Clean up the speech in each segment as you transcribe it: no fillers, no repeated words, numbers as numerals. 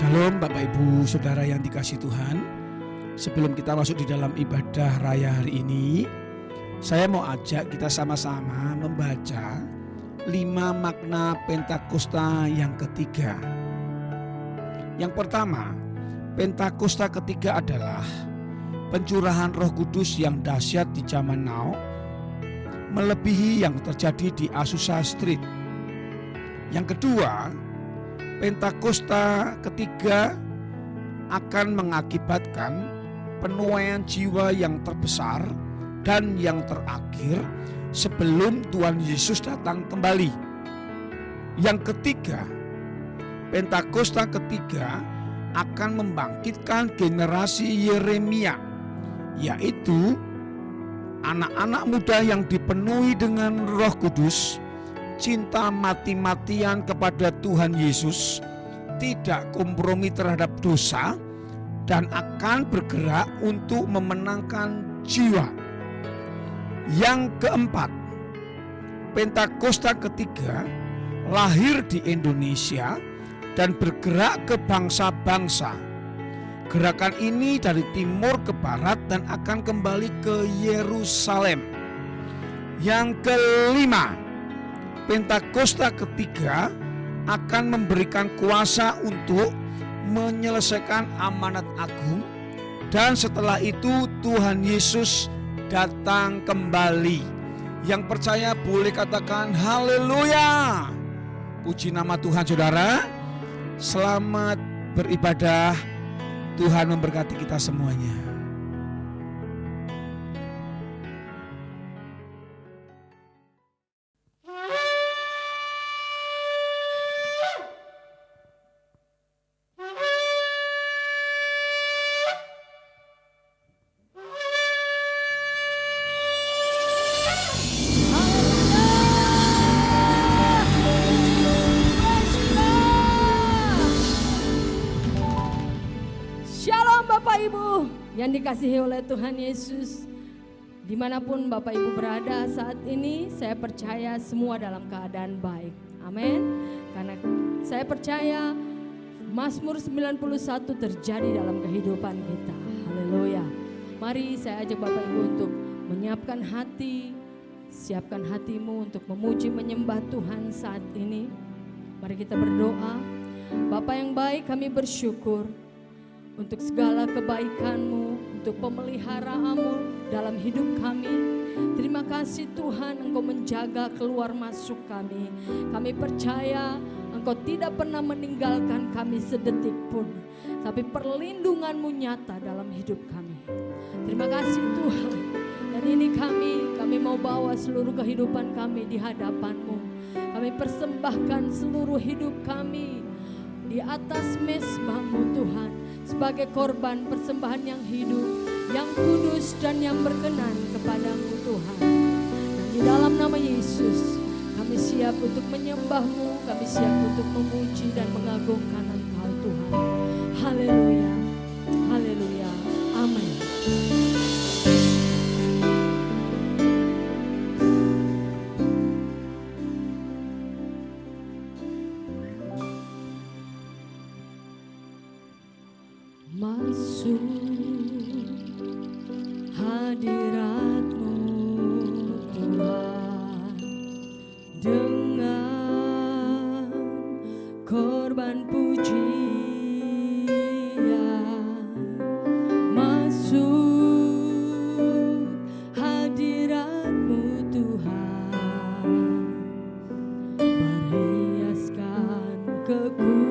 Shalom Bapak Ibu Saudara yang dikasihi Tuhan. Sebelum kita masuk di dalam ibadah raya hari ini, saya mau ajak kita sama-sama membaca 5 makna Pentakosta yang ketiga. Yang pertama, Pentakosta ketiga adalah pencurahan Roh Kudus yang dahsyat di zaman now, melebihi yang terjadi di Azusa Street. Yang kedua, Pentakosta ketiga akan mengakibatkan penuaian jiwa yang terbesar dan yang terakhir sebelum Tuhan Yesus datang kembali. Yang ketiga, Pentakosta ketiga akan membangkitkan generasi Yeremia, yaitu anak-anak muda yang dipenuhi dengan Roh Kudus, cinta mati-matian kepada Tuhan Yesus, tidak kompromi terhadap dosa, dan akan bergerak untuk memenangkan jiwa. Yang keempat, Pentakosta ketiga lahir di Indonesia dan bergerak ke bangsa-bangsa. Gerakan ini dari timur ke barat dan akan kembali ke Yerusalem. Yang kelima, Pentakosta ketiga akan memberikan kuasa untuk menyelesaikan amanat agung, dan setelah itu Tuhan Yesus datang kembali. Yang percaya boleh katakan haleluya. Puji nama Tuhan saudara. Selamat beribadah. Tuhan memberkati kita semuanya. Yang dikasihi oleh Tuhan Yesus, dimanapun Bapak Ibu berada saat ini, saya percaya semua dalam keadaan baik. Amin. Karena saya percaya Mazmur 91 terjadi dalam kehidupan kita. Haleluya. Mari saya ajak Bapak Ibu untuk menyiapkan hati, siapkan hatimu untuk memuji menyembah Tuhan saat ini. Mari kita berdoa. Bapa yang baik, kami bersyukur untuk segala kebaikan-Mu, untuk pemeliharaanmu dalam hidup kami. Terima kasih Tuhan, Engkau menjaga keluar masuk kami. Kami percaya Engkau tidak pernah meninggalkan kami sedetik pun, tapi perlindungan-Mu nyata dalam hidup kami. Terima kasih Tuhan. Dan ini kami mau bawa seluruh kehidupan kami di hadapan-Mu. Kami persembahkan seluruh hidup kami di atas mezbah-Mu Tuhan, sebagai korban persembahan yang hidup, yang kudus dan yang berkenan kepadamu Tuhan. Dan di dalam nama Yesus, kami siap untuk menyembah-Mu, kami siap untuk memuji dan mengagungkan Engkau Tuhan. Haleluya, haleluya, amin. Masuk hadirat-Mu Tuhan dengan korban pujian. Masuk hadirat-Mu Tuhan, berhiaskan kekudusan.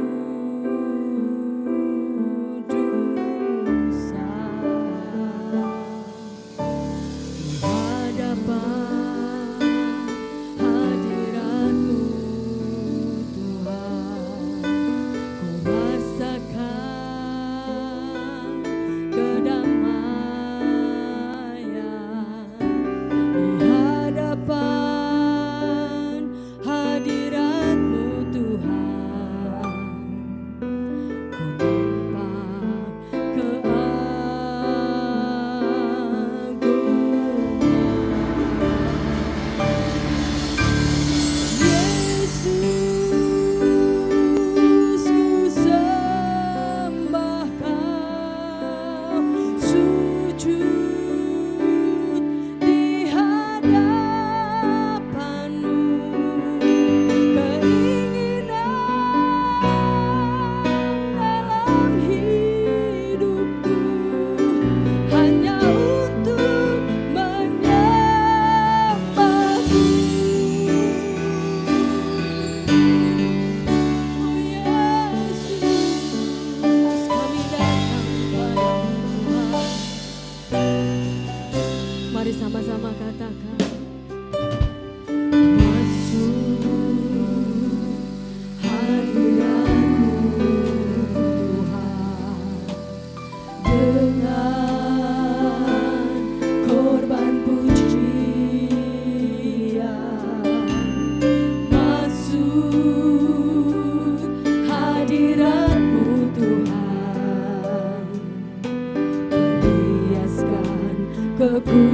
Yesus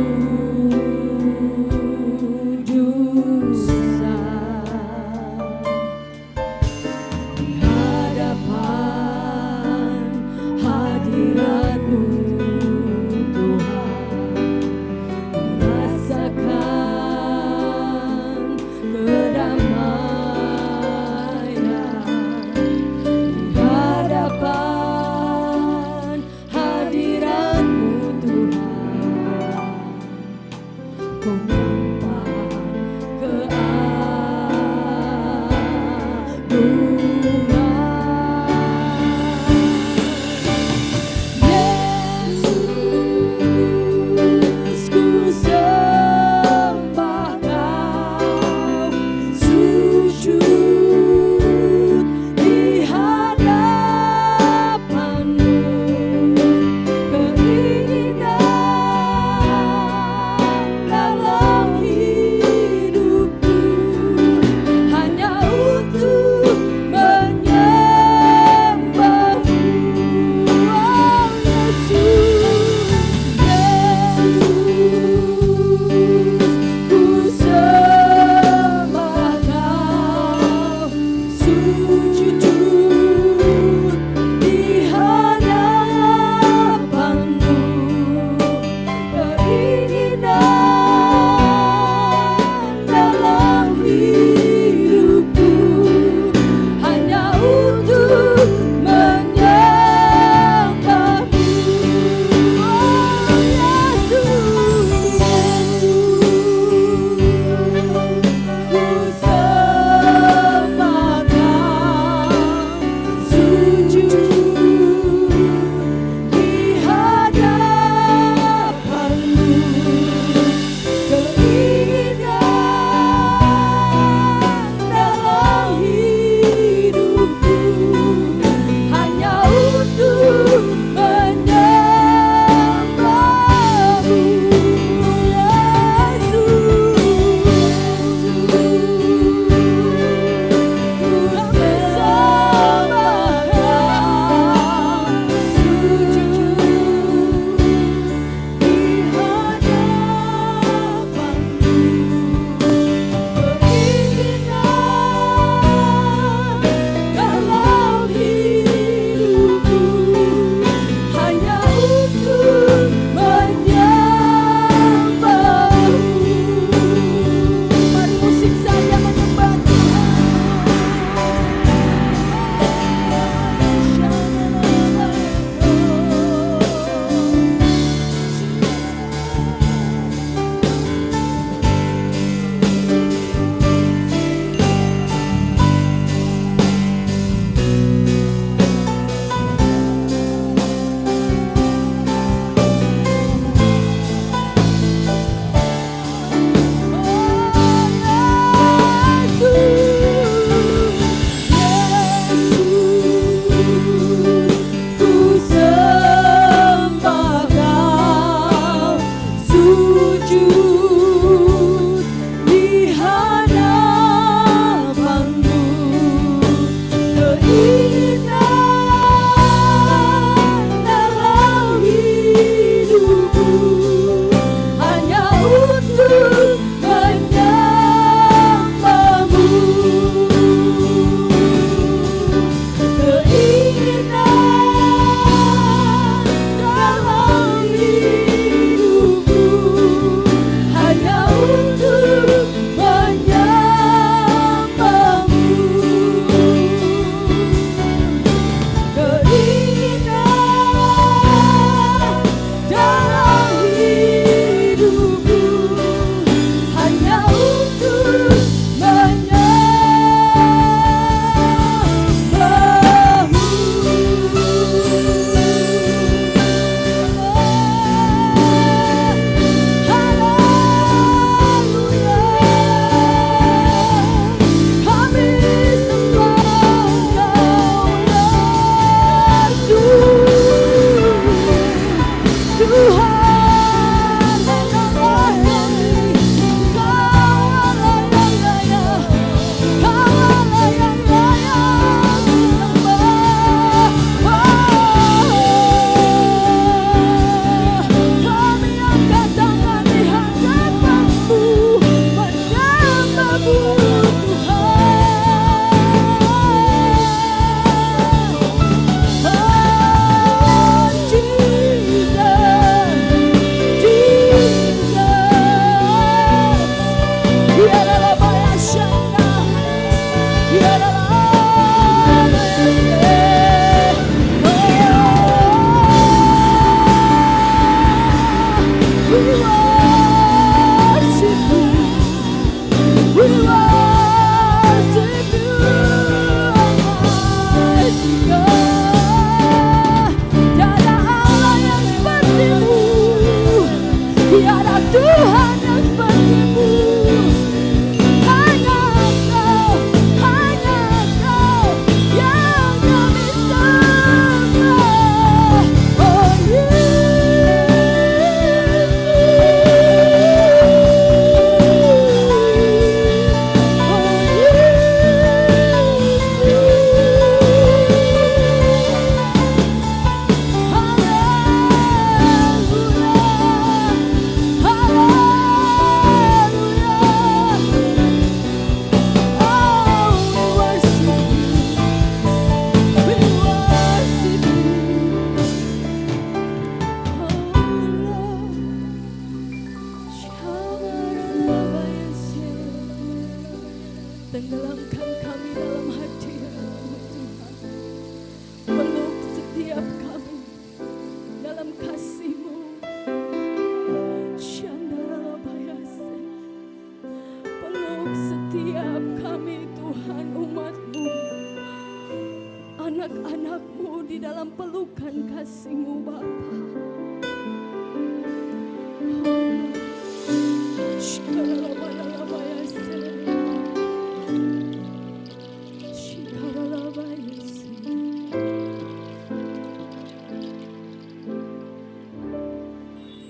kasih-Mu Bapa.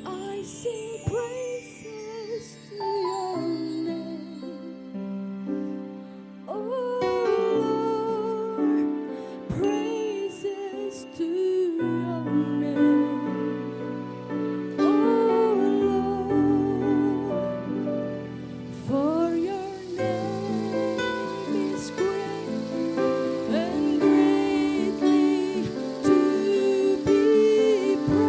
I sing praises to your name, oh Lord, praises to your name, oh Lord, for your name is great and greatly to be praised.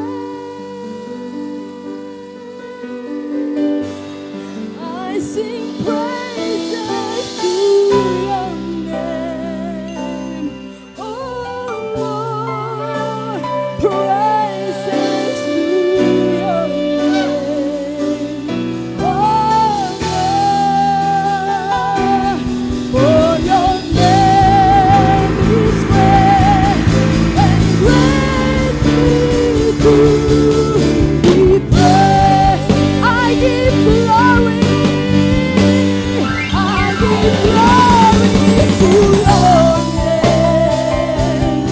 I sing praises to your name, oh Lord, praises to your name, oh Lord, for your name is great and greatly to be praised. I give glory, I give glory to your name,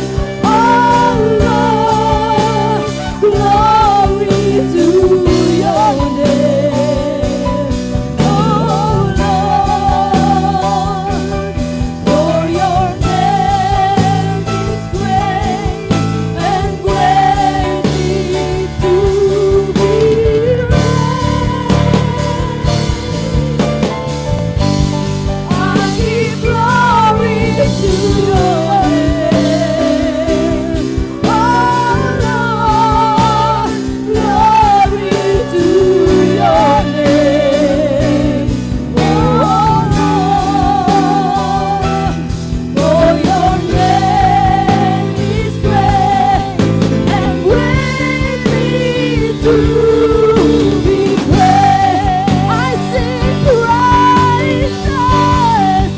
oh Lord, glory to your name, oh Lord, for your name is great and greatly to be praised. I give glory to your name, oh Lord, glory to your name, oh Lord, for your name is great and greatly to be praised. I sing praises,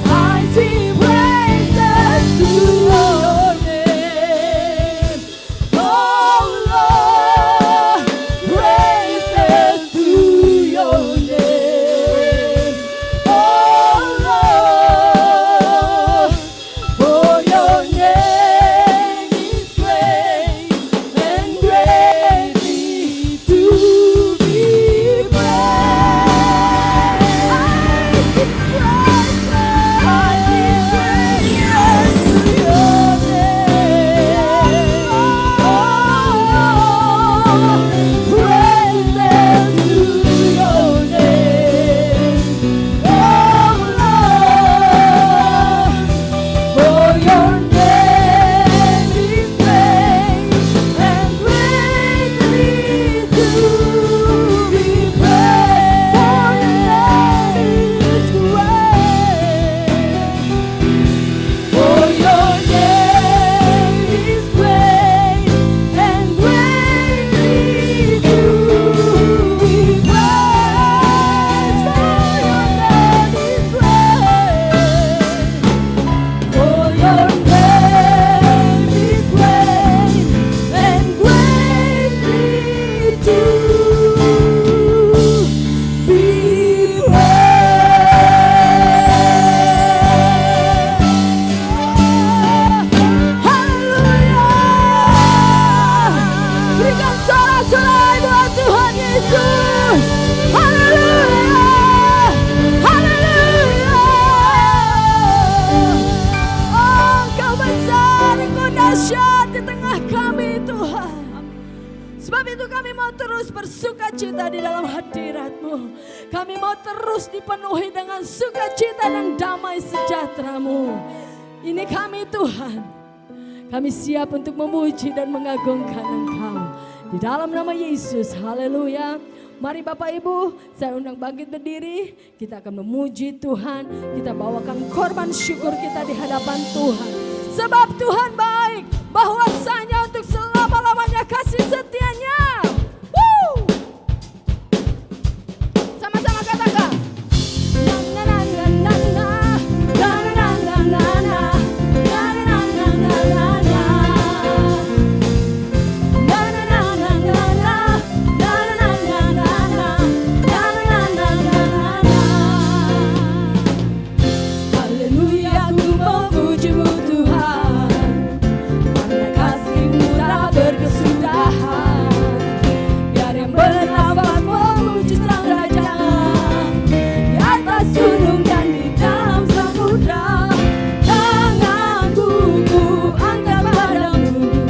I sing praises to your name, oh Lord, praises to your name, oh Lord, for your name is great and greatly to be praised. I sing praises, I sing praises to your name, oh Lord, praises to your name, oh Lord, for your name is great and greatly to be praised. For your name is great. For your name is great and greatly to be praised. For your name is great and greatly to be praised. Haleluya. Berikan sorak-sorai buat Tuhan Yesus. Haleluya. Haleluya. Oh, Engkau besar, Engkau dahsyat di tengah kami Tuhan. Sebab itu kami mau terus bersuka cita di dalam hadirat-Mu. Kami mau terus dipenuhi dengan sukacita dan damai sejahtera-Mu. Ini kami Tuhan. Kami siap untuk memuji dan mengagungkan Engkau. Di dalam nama Yesus, haleluya. Mari Bapak Ibu, saya undang bangkit berdiri. Kita akan memuji Tuhan. Kita bawakan korban syukur kita di hadapan Tuhan. Sebab Tuhan baik, bahwasanya untuk selama-lamanya kasih setianya. Woo! Sama-sama katakan. Na na na na na na na na na na na na na na na na. bernafas memuji Sang Raja di atas gunung dan di dalam samudra. Tanganku ku angkat padamu,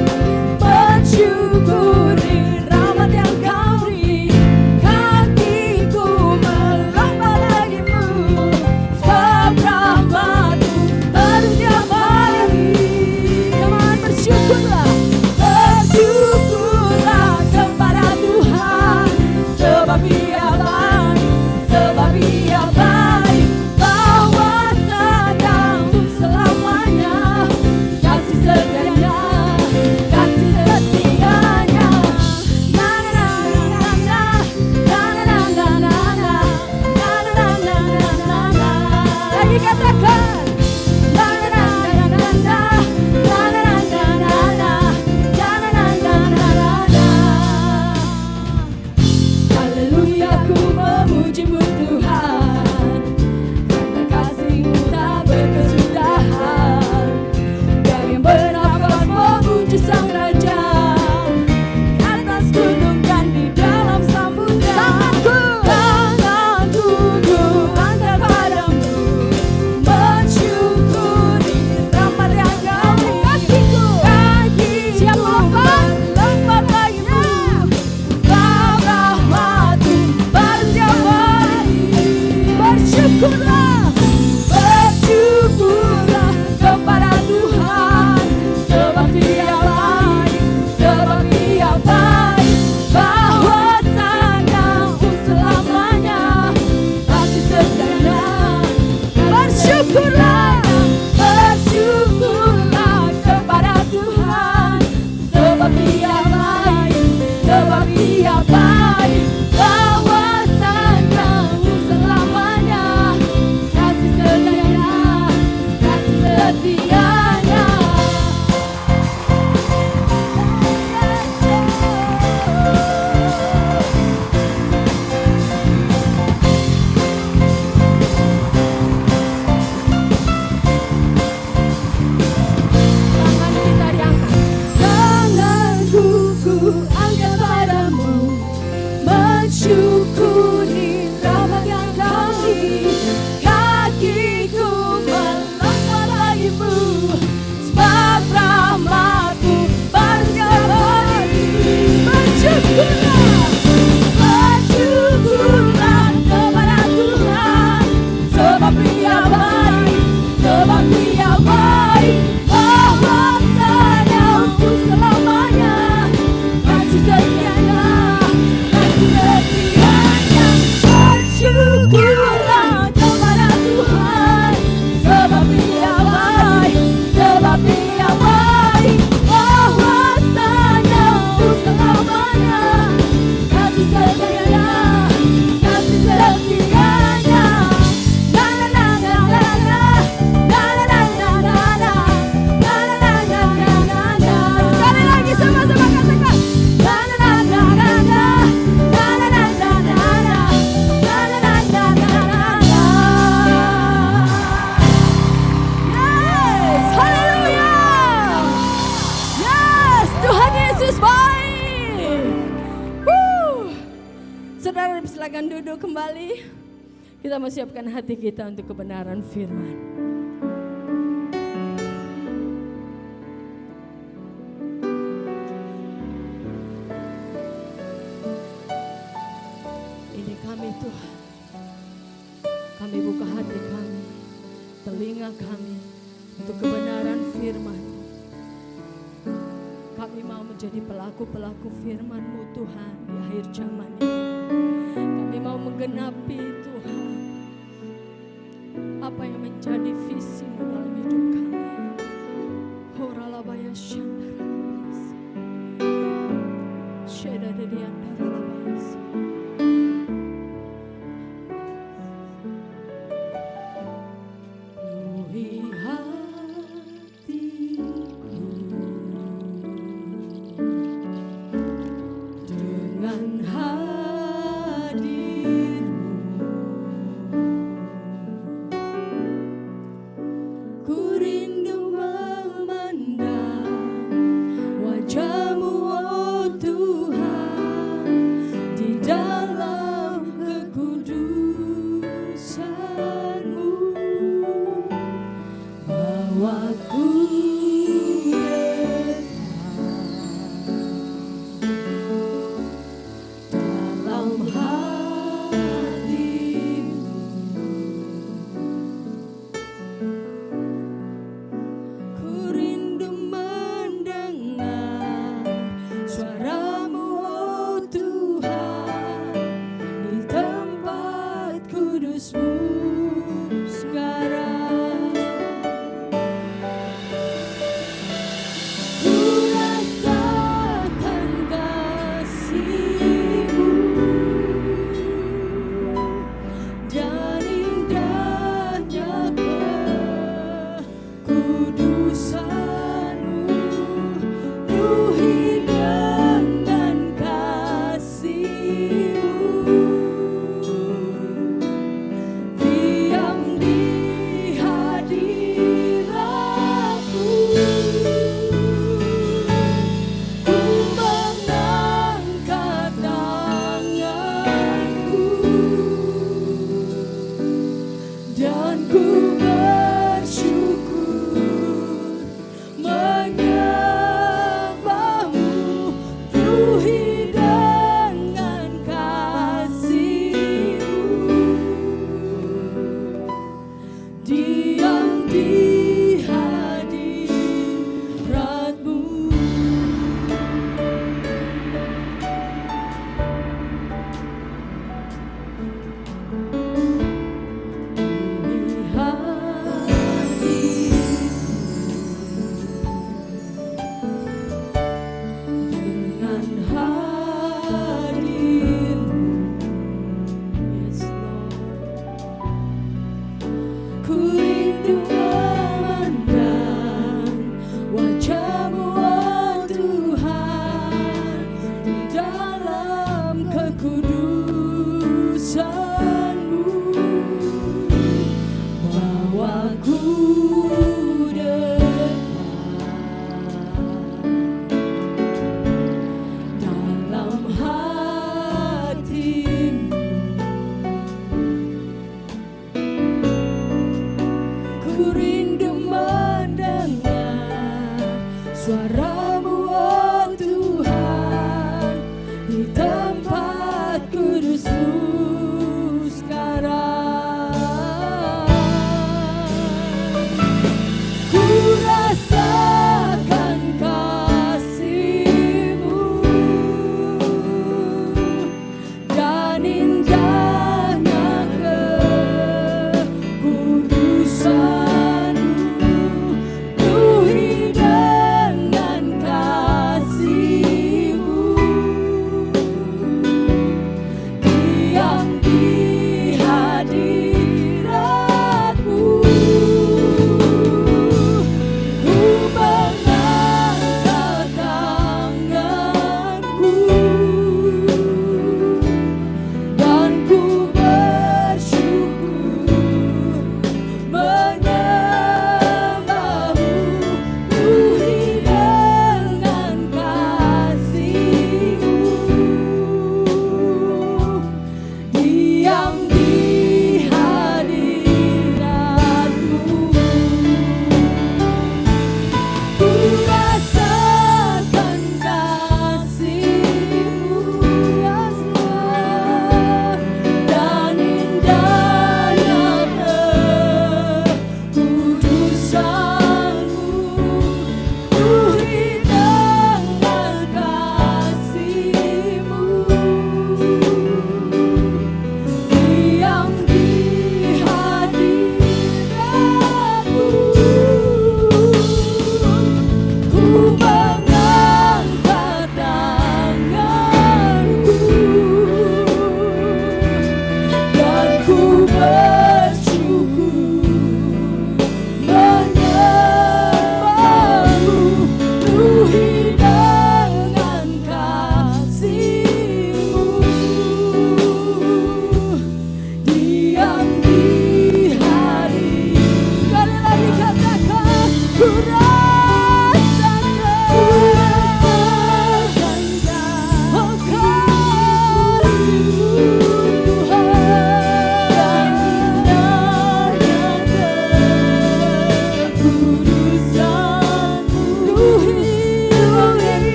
mensyukuri rahmat yang Kau beri. Kakiku melompat bagimu, sebab rahmat-Mu baru setiap hari. Teman, bersyukurlah, bersyukurlah kepada Tuhan, sebab Ia baik, sebab Ia baik. Bahwasanya untuk selamanya kasih setianya, kasih setianya. Na na na na na na na na na na na na na na. Lagi katakan. Na na na na na na na na na na na na na na na. Haleluya, ku memuji-Mu Tuhan, karena kasih-Mu tak berkesudahan. Kami bernafas memuji Sang Raja di atas gunung dan di dalam samudra. Tanganku ku angkat padamu, mensyukuri rahmat yang Kau beri. Kakiku melompat bagimu, sebab rahmat-Mu baru setiap hari. Bersyukurlah, bersyukurlah kepada Tuhan, sebab Dia baik, sebab Ia baik. Bahwasanya untuk selamanya kasih setianya. Bersyukurlah, bersyukurlah kepada Tuhan, sebab Dia baik, sebab Ia baik. Bahwasanya untuk selamanya kasih setianya, kasih setianya. Tangan kita diangkat. Tanganku ku angkat padamu, mensyukuri rahmat yang Kau beri. Kakiku melompat bagimu, sebab rahmat-Mu baru setiap hari. Bersyukurlah, bersyukurlah kepada Tuhan, sebab Dia baik, sebab Dia baik. Bahwasanya untuk selamanya kasih setianya, kasih setianya. Bersyukurlah kepada Tuhan, sebab Dia baik, sebab Dia baik. Bahwasanya untuk selamanya kasih setianya, kasih setianya. Na na na na na na na na na na na na na na na na na. Sekali lagi sama-sama katakan. Na na na na na na na na na na na na na na na na. Yes, haleluya. Yes, Tuhan Yesus baik. Saudara silakan duduk kembali. Kita mau siapkan hati kita untuk kebenaran firman. Ini kami Tuhan, kami buka hati kami, telinga kami untuk kebenaran firman. Kami mau menjadi pelaku-pelaku firman-Mu Tuhan di akhir zaman ini. Kami mau menggenapi Tuhan apa yang menjadi visi-Mu dalam hidup kami. Horalabaya shandaralabas, shedadadiandaralabas. Penuhi hatiku dengan hadir-Mu. Ku rindu memandang wajah-Mu, oh Tuhan, di kekudusan-Mu, bawaku dekat dalam hati-Mu. Ku rindu mendengar suara-Mu, oh Tuhan, di tempat kudus-Mu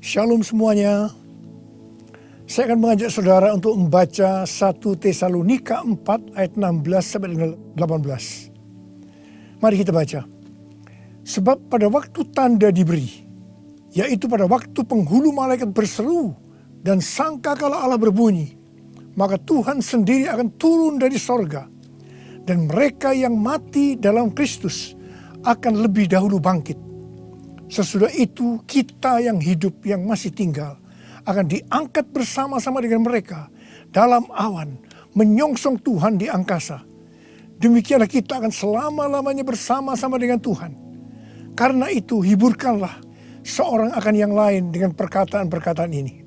Shalom semuanya. Saya akan mengajak saudara untuk membaca 1 Tesalonika 4 ayat 16 sampai dengan 18. Mari kita baca. Sebab pada waktu tanda diberi, yaitu pada waktu penghulu malaikat berseru dan sangkakala Allah berbunyi, maka Tuhan sendiri akan turun dari sorga, dan mereka yang mati dalam Kristus akan lebih dahulu bangkit. Sesudah itu kita yang hidup yang masih tinggal akan diangkat bersama-sama dengan mereka dalam awan menyongsong Tuhan di angkasa. Demikianlah kita akan selama-lamanya bersama-sama dengan Tuhan. Karena itu hiburkanlah seorang akan yang lain dengan perkataan-perkataan ini.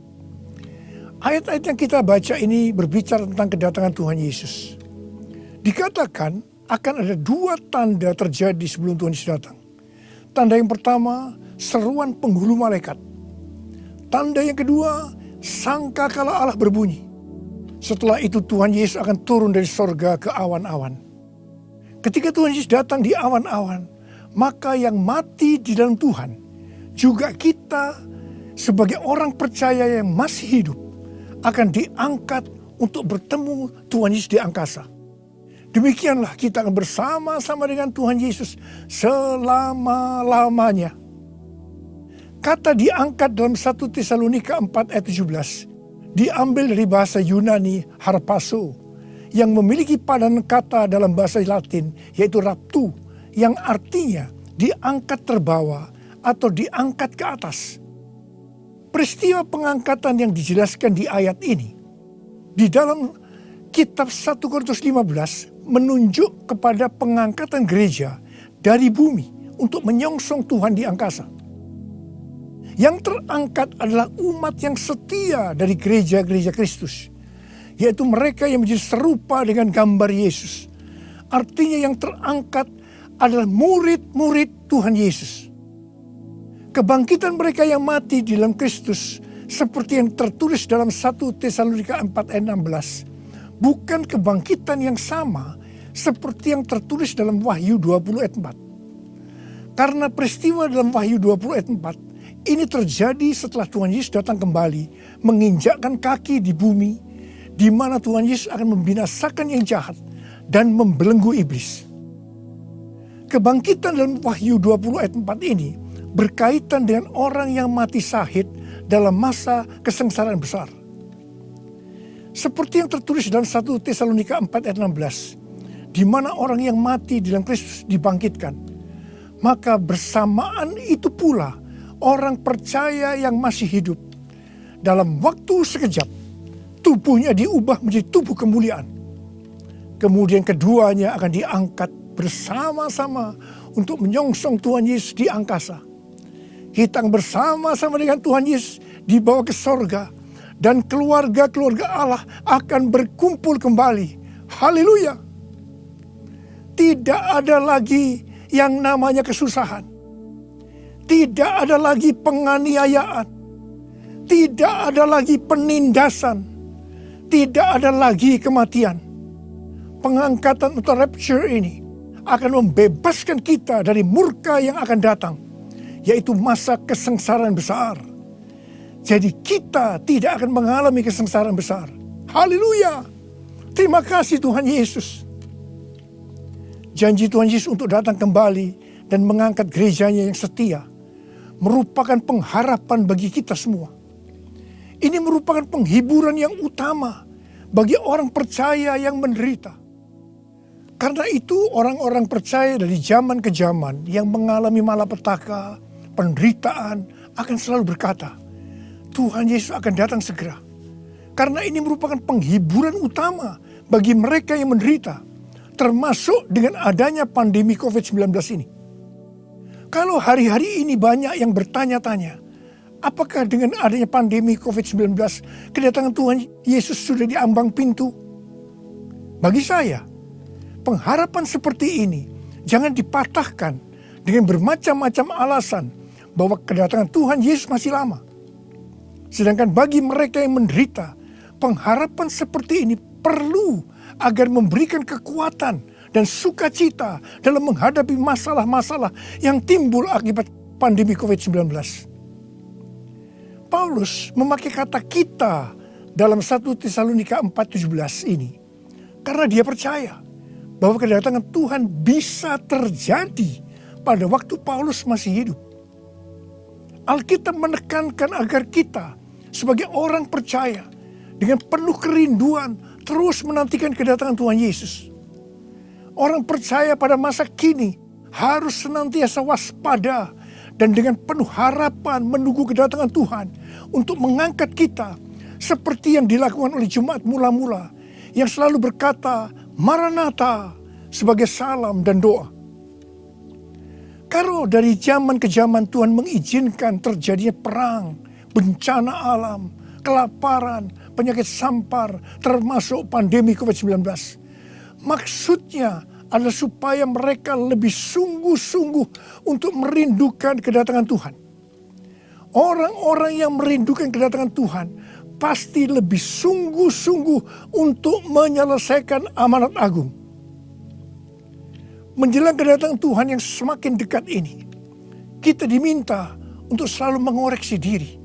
Ayat-ayat yang kita baca ini berbicara tentang kedatangan Tuhan Yesus. Dikatakan akan ada 2 tanda terjadi sebelum Tuhan Yesus datang. Tanda yang pertama, seruan penghulu malaikat. Tanda yang kedua, sangkakala Allah berbunyi. Setelah itu Tuhan Yesus akan turun dari sorga ke awan-awan. Ketika Tuhan Yesus datang di awan-awan, maka yang mati di dalam Tuhan, juga kita sebagai orang percaya yang masih hidup, akan diangkat untuk bertemu Tuhan Yesus di angkasa. Demikianlah kita akan bersama-sama dengan Tuhan Yesus selama-lamanya. Kata diangkat dalam 1 Tesalonika 4 ayat 17 diambil dari bahasa Yunani harpazo yang memiliki padanan kata dalam bahasa Latin yaitu raptu, yang artinya diangkat terbawa atau diangkat ke atas. Peristiwa pengangkatan yang dijelaskan di ayat ini di dalam kitab 1 Korintus 15 menunjuk kepada pengangkatan gereja dari bumi untuk menyongsong Tuhan di angkasa. Yang terangkat adalah umat yang setia dari gereja-gereja Kristus, yaitu mereka yang menjadi serupa dengan gambar Yesus. Artinya yang terangkat adalah murid-murid Tuhan Yesus. Kebangkitan mereka yang mati di dalam Kristus seperti yang tertulis dalam 1 Tesalonika 4 ayat 16 bukan kebangkitan yang sama seperti yang tertulis dalam Wahyu 20 ayat 4. Karena peristiwa dalam Wahyu 20 ayat 4 ini terjadi setelah Tuhan Yesus datang kembali menginjakkan kaki di bumi, di mana Tuhan Yesus akan membinasakan yang jahat dan membelenggu iblis. Kebangkitan dalam Wahyu 20 ayat 4 ini berkaitan dengan orang yang mati syahid dalam masa kesengsaraan besar. Seperti yang tertulis dalam 1 Tesalonika 4 ayat 16, di mana orang yang mati di dalam Kristus dibangkitkan. Maka bersamaan itu pula orang percaya yang masih hidup dalam waktu sekejap tubuhnya diubah menjadi tubuh kemuliaan. Kemudian keduanya akan diangkat bersama-sama untuk menyongsong Tuhan Yesus di angkasa. Kita akan bersama-sama dengan Tuhan Yesus dibawa ke sorga, dan keluarga-keluarga Allah akan berkumpul kembali. Haleluya! Tidak ada lagi yang namanya kesusahan. Tidak ada lagi penganiayaan. Tidak ada lagi penindasan. Tidak ada lagi kematian. Pengangkatan atau rapture ini akan membebaskan kita dari murka yang akan datang, yaitu masa kesengsaraan besar. Jadi kita tidak akan mengalami kesengsaraan besar. Haleluya! Terima kasih Tuhan Yesus. Janji Tuhan Yesus untuk datang kembali dan mengangkat gerejanya yang setia merupakan pengharapan bagi kita semua. Ini merupakan penghiburan yang utama bagi orang percaya yang menderita. Karena itu orang-orang percaya dari zaman ke zaman yang mengalami malapetaka, penderitaan akan selalu berkata, Tuhan Yesus akan datang segera. Karena ini merupakan penghiburan utama bagi mereka yang menderita, termasuk dengan adanya pandemi COVID-19 ini. Kalau hari-hari ini banyak yang bertanya-tanya, apakah dengan adanya pandemi COVID-19 kedatangan Tuhan Yesus sudah di ambang pintu? Bagi saya, pengharapan seperti ini jangan dipatahkan dengan bermacam-macam alasan bahwa kedatangan Tuhan Yesus masih lama. Sedangkan bagi mereka yang menderita, pengharapan seperti ini perlu agar memberikan kekuatan dan sukacita dalam menghadapi masalah-masalah yang timbul akibat pandemi COVID-19. Paulus memakai kata kita dalam 1 Tesalonika 4:17 ini karena dia percaya bahwa kedatangan Tuhan bisa terjadi pada waktu Paulus masih hidup. Alkitab menekankan agar kita sebagai orang percaya dengan penuh kerinduan terus menantikan kedatangan Tuhan Yesus. Orang percaya pada masa kini harus senantiasa waspada dan dengan penuh harapan menunggu kedatangan Tuhan untuk mengangkat kita seperti yang dilakukan oleh jemaat mula-mula yang selalu berkata Maranatha sebagai salam dan doa. Kalau dari zaman ke zaman Tuhan mengizinkan terjadinya perang, bencana alam, kelaparan, penyakit sampar, termasuk pandemi COVID-19. Maksudnya adalah supaya mereka lebih sungguh-sungguh untuk merindukan kedatangan Tuhan. Orang-orang yang merindukan kedatangan Tuhan pasti lebih sungguh-sungguh untuk menyelesaikan amanat agung. Menjelang kedatangan Tuhan yang semakin dekat ini, kita diminta untuk selalu mengoreksi diri.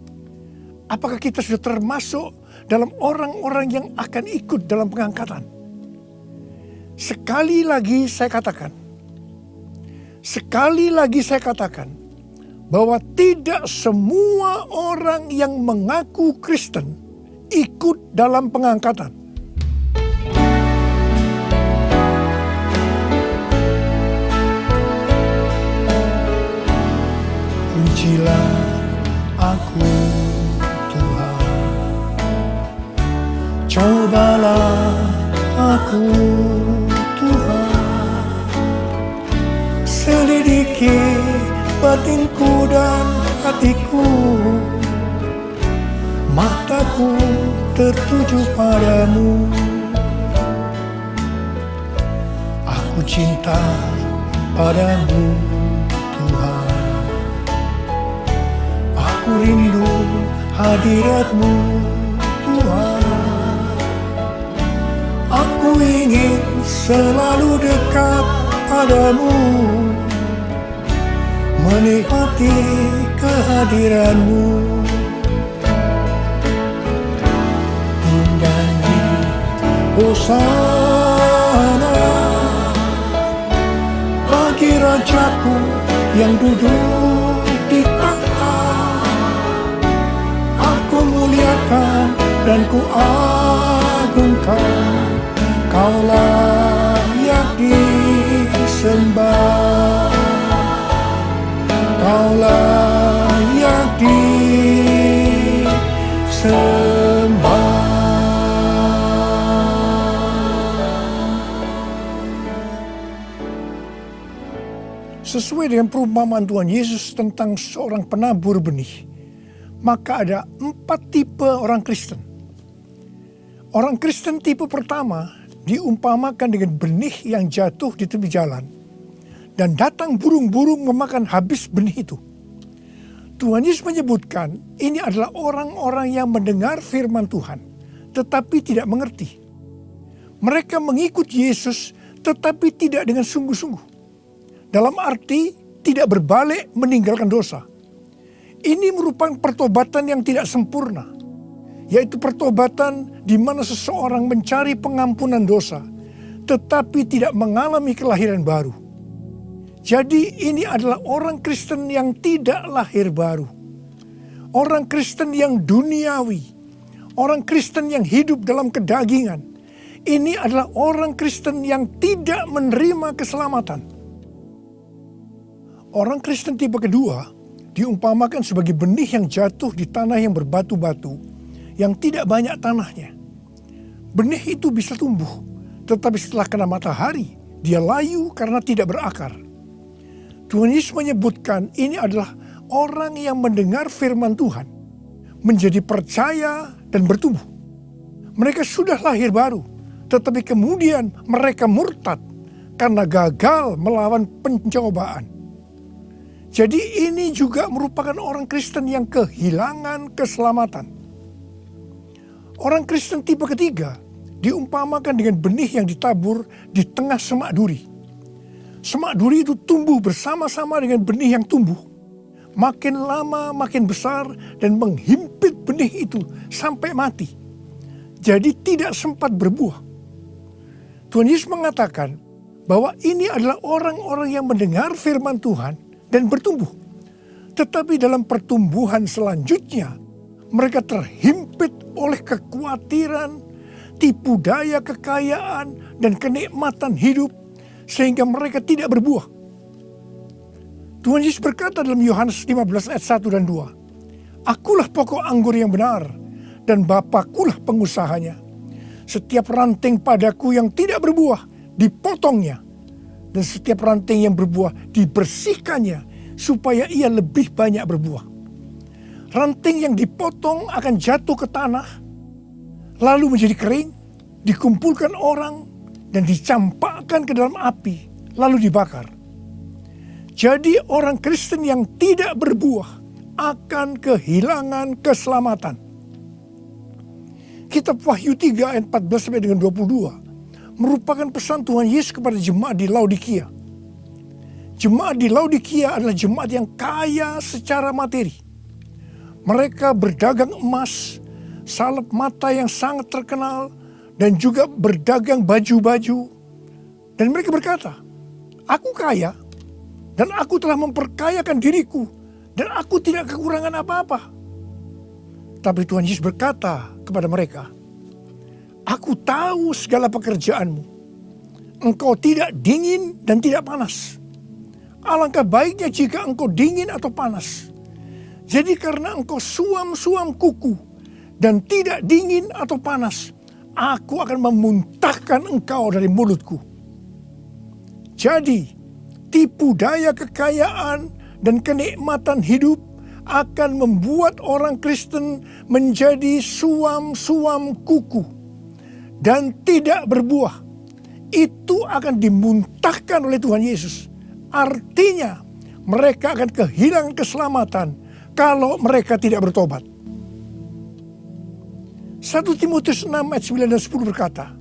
Apakah kita sudah termasuk dalam orang-orang yang akan ikut dalam pengangkatan? Sekali lagi saya katakan, bahwa tidak semua orang yang mengaku Kristen ikut dalam pengangkatan. Pujilah aku Tuhan, cobalah aku Tuhan, selidiki batinku dan hatiku, mataku tertuju padamu. Aku cinta padamu Tuhan, aku rindu hadirat-Mu Tuhan. Aku ingin selalu dekat padamu, menikmati kehadiran-Mu. Menyanyi Hosana bagi Rajaku yang duduk di tahta. Aku muliakan dan ku agungkan, Kau layak disembah, Kau layak disembah. Sesuai dengan perumpamaan Tuhan Yesus tentang seorang penabur benih, maka ada 4 tipe orang Kristen. Orang Kristen tipe pertama diumpamakan dengan benih yang jatuh di tepi jalan dan datang burung-burung memakan habis benih itu. Tuhan Yesus menyebutkan ini adalah orang-orang yang mendengar firman Tuhan tetapi tidak mengerti. Mereka mengikut Yesus tetapi tidak dengan sungguh-sungguh. Dalam arti tidak berbalik meninggalkan dosa. Ini merupakan pertobatan yang tidak sempurna, yaitu pertobatan di mana seseorang mencari pengampunan dosa tetapi tidak mengalami kelahiran baru. Jadi ini adalah orang Kristen yang tidak lahir baru. Orang Kristen yang duniawi. Orang Kristen yang hidup dalam kedagingan. Ini adalah orang Kristen yang tidak menerima keselamatan. Orang Kristen tipe kedua diumpamakan sebagai benih yang jatuh di tanah yang berbatu-batu, yang tidak banyak tanahnya. Benih itu bisa tumbuh, tetapi setelah kena matahari, dia layu karena tidak berakar. Tuhan Yesus menyebutkan ini adalah orang yang mendengar firman Tuhan, menjadi percaya dan bertumbuh. Mereka sudah lahir baru, tetapi kemudian mereka murtad karena gagal melawan pencobaan. Jadi ini juga merupakan orang Kristen yang kehilangan keselamatan. Orang Kristen tipe ketiga diumpamakan dengan benih yang ditabur di tengah semak duri. Semak duri itu tumbuh bersama-sama dengan benih yang tumbuh. Makin lama makin besar dan menghimpit benih itu sampai mati. Jadi tidak sempat berbuah. Tuhan Yesus mengatakan bahwa ini adalah orang-orang yang mendengar firman Tuhan dan bertumbuh. Tetapi dalam pertumbuhan selanjutnya, mereka terhimpit oleh kekhawatiran, tipu daya kekayaan, dan kenikmatan hidup, sehingga mereka tidak berbuah. Tuhan Yesus berkata dalam Yohanes 15 ayat 1 dan 2, "Akulah pokok anggur yang benar, dan Bapakulah pengusahanya. Setiap ranting padaku yang tidak berbuah, dipotongnya. Dan setiap ranting yang berbuah, dibersihkannya, supaya ia lebih banyak berbuah. Ranting yang dipotong akan jatuh ke tanah, lalu menjadi kering, dikumpulkan orang, dan dicampakkan ke dalam api, lalu dibakar. Jadi orang Kristen yang tidak berbuah akan kehilangan keselamatan." Kitab Wahyu 3 ayat 14 sampai dengan 22 merupakan pesan Tuhan Yesus kepada jemaat di Laodikia. Jemaat di Laodikia adalah jemaat yang kaya secara materi. Mereka berdagang emas, salep mata yang sangat terkenal, dan juga berdagang baju-baju. Dan mereka berkata, "Aku kaya, dan aku telah memperkayakan diriku, dan aku tidak kekurangan apa-apa." Tapi Tuhan Yesus berkata kepada mereka, "Aku tahu segala pekerjaanmu. Engkau tidak dingin dan tidak panas. Alangkah baiknya jika engkau dingin atau panas. Jadi karena engkau suam-suam kuku dan tidak dingin atau panas, aku akan memuntahkan engkau dari mulutku." Jadi, tipu daya kekayaan dan kenikmatan hidup akan membuat orang Kristen menjadi suam-suam kuku dan tidak berbuah. Itu akan dimuntahkan oleh Tuhan Yesus. Artinya mereka akan kehilangan keselamatan kalau mereka tidak bertobat. 1 Timotius 6 ayat 9 dan 10 berkata,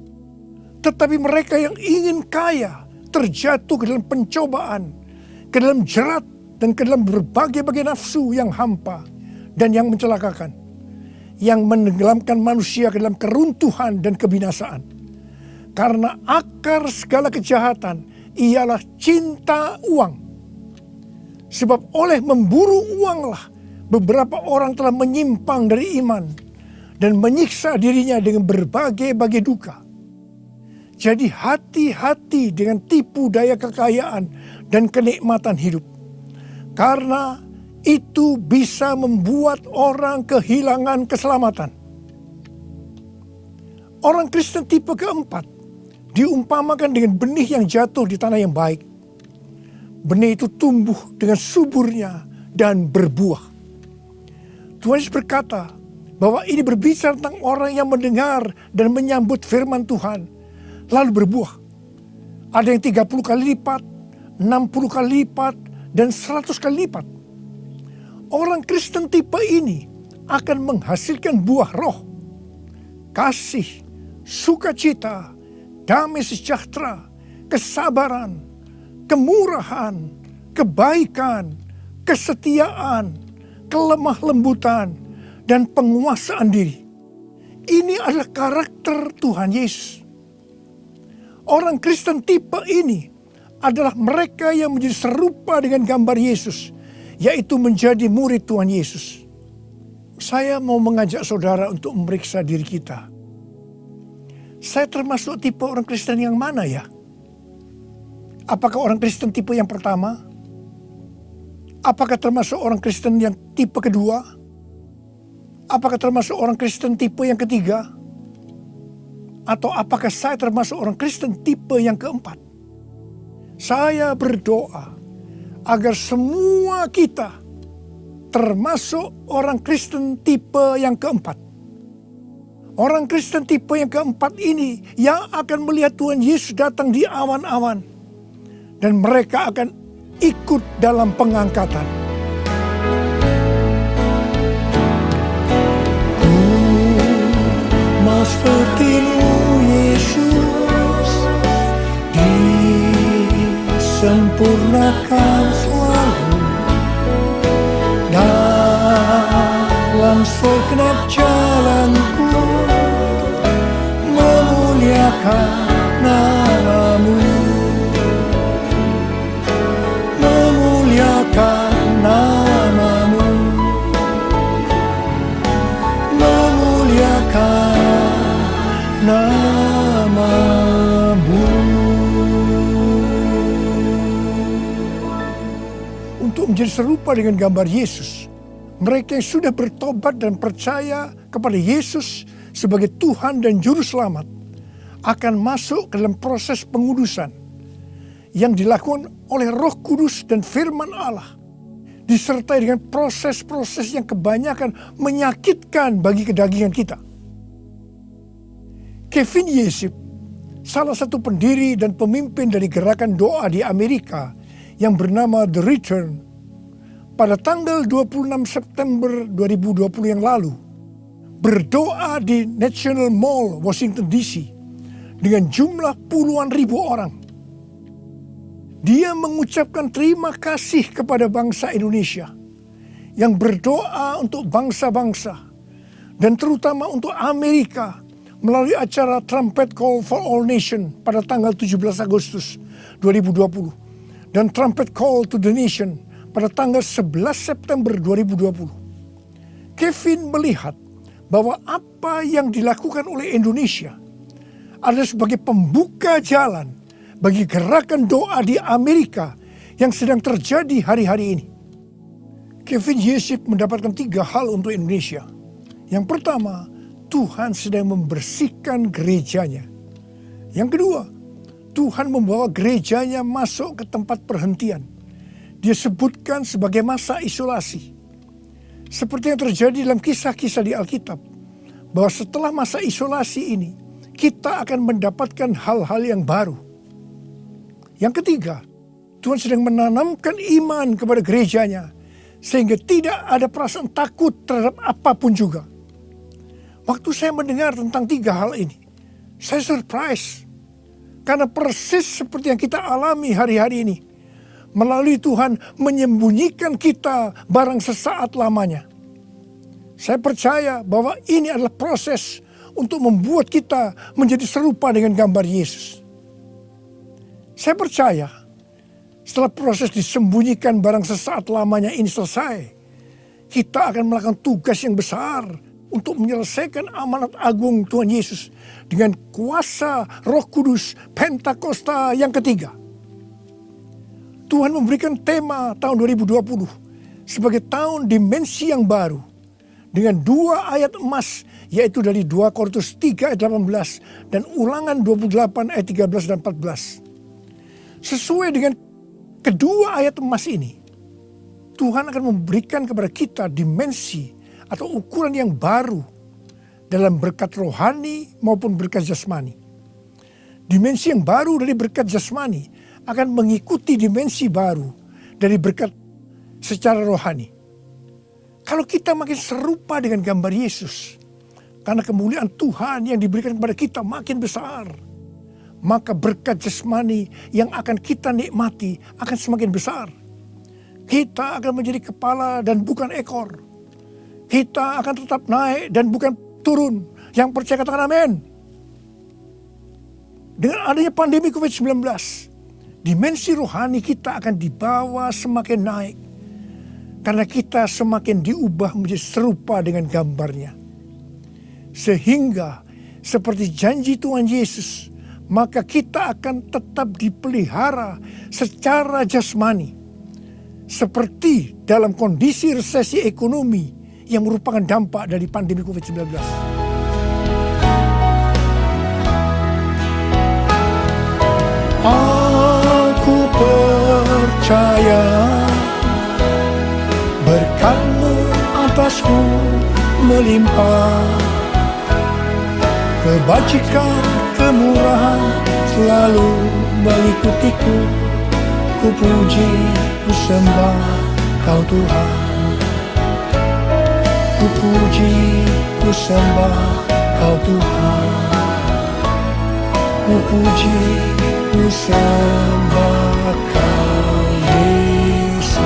"Tetapi mereka yang ingin kaya terjatuh ke dalam pencobaan, ke dalam jerat, dan ke dalam berbagai-bagai nafsu yang hampa dan yang mencelakakan, yang menenggelamkan manusia ke dalam keruntuhan dan kebinasaan. Karena akar segala kejahatan ialah cinta uang. Sebab oleh memburu uanglah beberapa orang telah menyimpang dari iman dan menyiksa dirinya dengan berbagai-bagai duka. Jadi hati-hati dengan tipu daya kekayaan dan kenikmatan hidup. Karena itu bisa membuat orang kehilangan keselamatan." Orang Kristen tipe keempat diumpamakan dengan benih yang jatuh di tanah yang baik. Benih itu tumbuh dengan suburnya dan berbuah. Tuhan Yesus berkata bahwa ini berbicara tentang orang yang mendengar dan menyambut firman Tuhan, lalu berbuah. Ada yang 30 kali lipat, 60 kali lipat, dan 100 kali lipat. Orang Kristen tipe ini akan menghasilkan buah roh, kasih, sukacita, damai sejahtera, kesabaran, kemurahan, kebaikan, kesetiaan, kelemah lembutan, dan penguasaan diri. Ini adalah karakter Tuhan Yesus. Orang Kristen tipe ini adalah mereka yang menjadi serupa dengan gambar Yesus, yaitu menjadi murid Tuhan Yesus. Saya mau mengajak saudara untuk memeriksa diri kita. Saya termasuk tipe orang Kristen yang mana ya? Apakah orang Kristen tipe yang pertama? Apakah termasuk orang Kristen yang tipe kedua? Apakah termasuk orang Kristen tipe yang ketiga? Atau apakah saya termasuk orang Kristen tipe yang keempat? Saya berdoa agar semua kita termasuk orang Kristen tipe yang keempat. Orang Kristen tipe yang keempat ini yang akan melihat Tuhan Yesus datang di awan-awan. Dan mereka akan ikut dalam pengangkatan. Ku mau seperti-Mu Yesus, disempurnakan selalu dalam dalam segenap jalanku, memuliakan nama-Mu, memuliakan nama-Mu, memuliakan nama-Mu. Untuk menjadi serupa dengan gambar Yesus, mereka yang sudah bertobat dan percaya kepada Yesus sebagai Tuhan dan Juru Selamat akan masuk ke dalam proses pengudusan yang dilakukan oleh Roh Kudus dan firman Allah, disertai dengan proses-proses yang kebanyakan menyakitkan bagi kedagingan kita. Kevin Yesip, salah satu pendiri dan pemimpin dari gerakan doa di Amerika yang bernama The Return, pada tanggal 26 September 2020 yang lalu, berdoa di National Mall, Washington DC, dengan jumlah puluhan ribu orang. Dia mengucapkan terima kasih kepada bangsa Indonesia yang berdoa untuk bangsa-bangsa dan terutama untuk Amerika melalui acara Trumpet Call for All Nation pada tanggal 17 Agustus 2020 dan Trumpet Call to the Nation pada tanggal 11 September 2020. Kevin melihat bahwa apa yang dilakukan oleh Indonesia adalah sebagai pembuka jalan bagi gerakan doa di Amerika yang sedang terjadi hari-hari ini. Kevin Yesip mendapatkan 3 hal untuk Indonesia. Yang pertama, Tuhan sedang membersihkan gerejanya. Yang kedua, Tuhan membawa gerejanya masuk ke tempat perhentian. Dia sebutkan sebagai masa isolasi. Seperti yang terjadi dalam kisah-kisah di Alkitab, bahwa setelah masa isolasi ini, kita akan mendapatkan hal-hal yang baru. Yang ketiga, Tuhan sedang menanamkan iman kepada gerejanya, sehingga tidak ada perasaan takut terhadap apapun juga. Waktu saya mendengar tentang 3 hal ini, saya surprise. Karena persis seperti yang kita alami hari-hari ini, melalui Tuhan menyembunyikan kita barang sesaat lamanya. Saya percaya bahwa ini adalah proses untuk membuat kita menjadi serupa dengan gambar Yesus. Saya percaya setelah proses disembunyikan barang sesaat lamanya ini selesai, kita akan melakukan tugas yang besar untuk menyelesaikan amanat agung Tuhan Yesus dengan kuasa Roh Kudus Pentakosta yang ketiga. Tuhan memberikan tema tahun 2020 sebagai tahun dimensi yang baru dengan 2 ayat emas, yaitu dari 2 Korintus 3 ayat 18 dan Ulangan 28 ayat 13 dan 14. Sesuai dengan kedua ayat emas ini, Tuhan akan memberikan kepada kita dimensi atau ukuran yang baru dalam berkat rohani maupun berkat jasmani. Dimensi yang baru dari berkat jasmani akan mengikuti dimensi baru dari berkat secara rohani. Kalau kita makin serupa dengan gambar Yesus, karena kemuliaan Tuhan yang diberikan kepada kita makin besar, maka berkat jasmani yang akan kita nikmati akan semakin besar. Kita akan menjadi kepala dan bukan ekor. Kita akan tetap naik dan bukan turun. Yang percaya katakan amin. Dengan adanya pandemi COVID-19, dimensi rohani kita akan dibawa semakin naik. Karena kita semakin diubah menjadi serupa dengan gambarnya. Sehingga seperti janji Tuhan Yesus, maka kita akan tetap dipelihara secara jasmani. Seperti dalam kondisi resesi ekonomi yang merupakan dampak dari pandemi COVID-19. Aku percaya berkat-Mu atasku melimpah, kebajikan, kemurahan selalu mengikutiku. Ku puji, ku sembah Kau Tuhan. Ku puji, ku sembah Kau Tuhan. Ku puji, ku sembah Kau Yesus.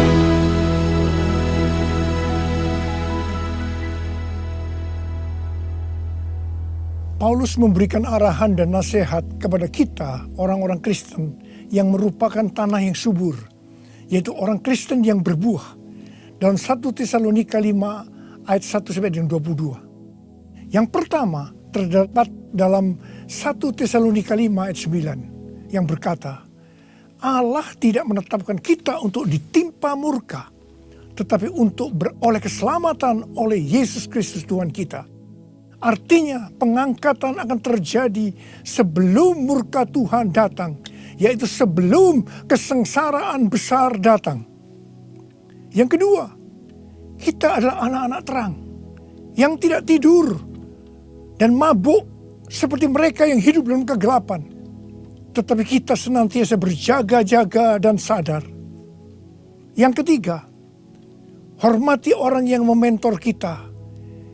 Paulus memberikan arahan dan nasihat kepada kita, orang-orang Kristen yang merupakan tanah yang subur, yaitu orang Kristen yang berbuah. Dalam 1 Tesalonika 5 ayat 1-22. Yang pertama terdapat dalam 1 Tesalonika 5 ayat 9 yang berkata, Allah tidak menetapkan kita untuk ditimpa murka, tetapi untuk beroleh keselamatan oleh Yesus Kristus Tuhan kita. Artinya pengangkatan akan terjadi sebelum murka Tuhan datang, yaitu sebelum kesengsaraan besar datang. Yang kedua, kita adalah anak-anak terang yang tidak tidur dan mabuk seperti mereka yang hidup dalam kegelapan. Tetapi kita senantiasa berjaga-jaga dan sadar. Yang ketiga, hormati orang yang mementor kita,